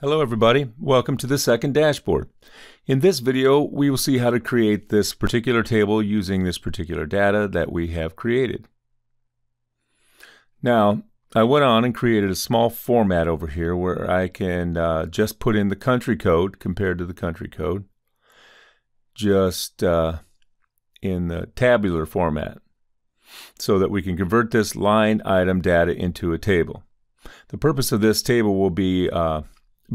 Hello everybody, welcome to the second dashboard. In this video we will see how to create this particular table using this particular data that we have created. Now I went on and created a small format over here where I can just put in the country code compared to the country code just in the tabular format so that we can convert this line item data into a table. The purpose of this table will be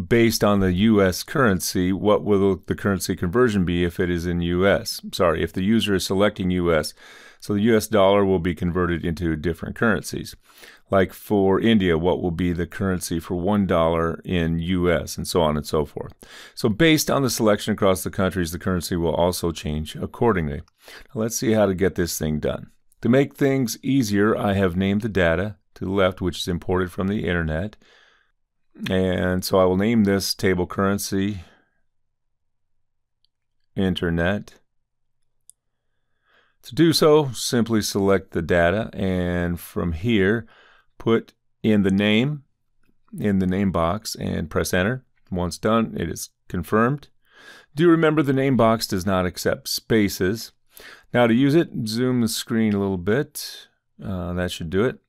based on the U.S. currency. What will the currency conversion be if it is in U.S.? Sorry, if the user is selecting U.S. So the U.S. dollar will be converted into different currencies. Like for India, what will be the currency for $1 in U.S. and so on and so forth. So based on the selection across the countries, the currency will also change accordingly. Now let's see how to get this thing done. To make things easier, I have named the data to the left, which is imported from the internet. And so I will name this table currency internet. To do so, simply select the data and from here put in the name box and press enter. Once done, it is confirmed. Do remember the name box does not accept spaces. Now to use it, zoom the screen a little bit. That should do it.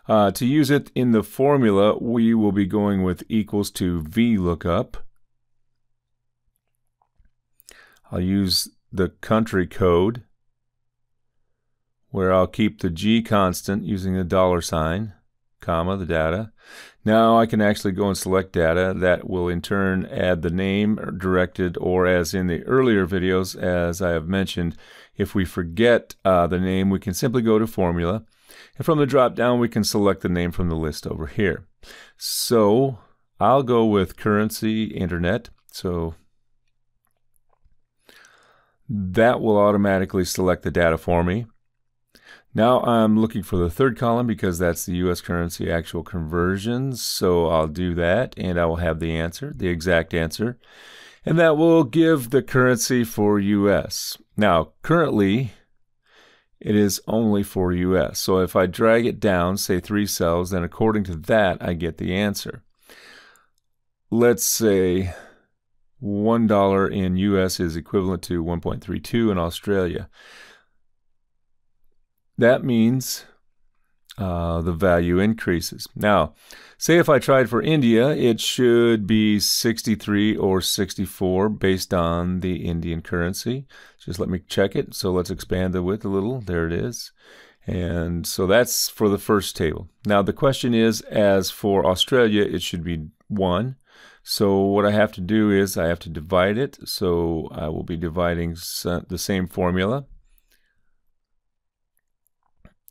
To use it in the formula, we will be going with equals to VLOOKUP. I'll use the country code where I'll keep the G constant using the $, comma, the data. Now I can actually go and select data that will in turn add the name directed, or as in the earlier videos, as I have mentioned, if we forget the name, we can simply go to formula. And from the drop down, we can select the name from the list over here. So I'll go with currency internet. So that will automatically select the data for me. Now I'm looking for the third column because that's the U.S. currency actual conversions. So I'll do that and I will have the answer, the exact answer. And that will give the currency for U.S. Now currently it is only for U.S. So if I drag it down, say 3 cells, then according to that, I get the answer. Let's say $1 in U.S. is equivalent to 1.32 in Australia. That means the value increases. Now, say if I tried for India, it should be 63 or 64 based on the Indian currency. Just let me check it. So let's expand the width a little. There it is. And so that's for the first table. Now the question is, as for Australia, it should be 1. So what I have to do is I have to divide it. So I will be dividing the same formula.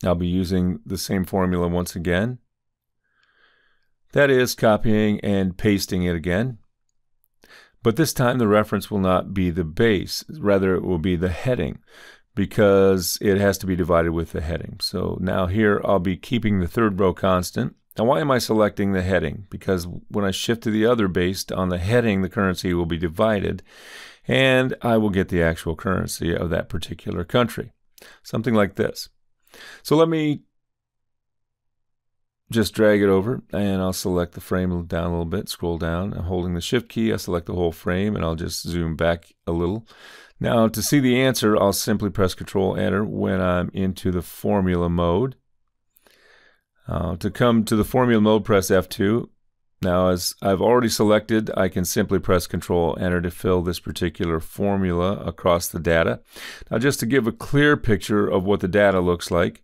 I'll be using the same formula once again. That is copying and pasting it again. But this time the reference will not be the base. Rather, it will be the heading because it has to be divided with the heading. So now here I'll be keeping the third row constant. Now why am I selecting the heading? Because when I shift to the other based on the heading, the currency will be divided and I will get the actual currency of that particular country. Something like this. So let me just drag it over and I'll select the frame down a little bit, scroll down. I'm holding the shift key, I select the whole frame and I'll just zoom back a little. Now to see the answer, I'll simply press Control Enter when I'm into the formula mode. To come to the formula mode, press F2. Now as I've already selected, I can simply press Control Enter to fill this particular formula across the data. Now just to give a clear picture of what the data looks like,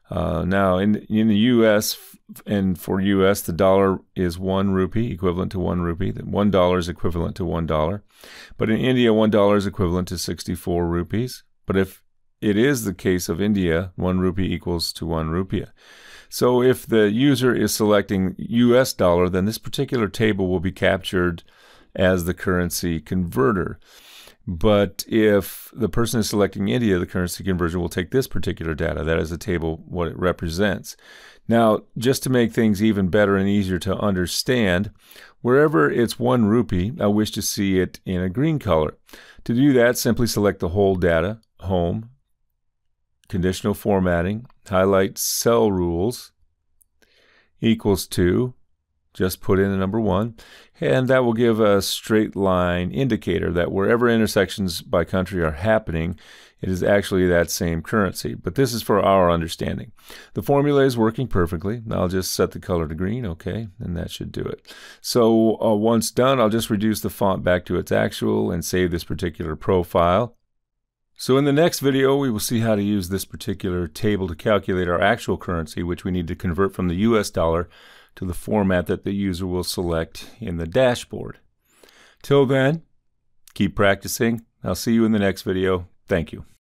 now in the US and for US, the dollar is 1 rupee, equivalent to 1 rupee. $1 is equivalent to $1. But in India, $1 is equivalent to 64 rupees. But if it is the case of India, 1 rupee equals to 1 rupiah. So if the user is selecting US dollar, then this particular table will be captured as the currency converter. But if the person is selecting India, the currency conversion will take this particular data. That is the table, what it represents. Now, just to make things even better and easier to understand, wherever it's 1 rupee, I wish to see it in a green color. To do that, simply select the whole data, Home, Conditional Formatting, highlight Cell Rules, equals to, just put in the number 1, and that will give a straight line indicator that wherever intersections by country are happening, it is actually that same currency. But this is for our understanding. The formula is working perfectly. I'll just set the color to green, okay, and that should do it. So once done, I'll just reduce the font back to its actual and save this particular profile. So in the next video, we will see how to use this particular table to calculate our actual currency, which we need to convert from the US dollar to the format that the user will select in the dashboard. Till then, keep practicing. I'll see you in the next video. Thank you.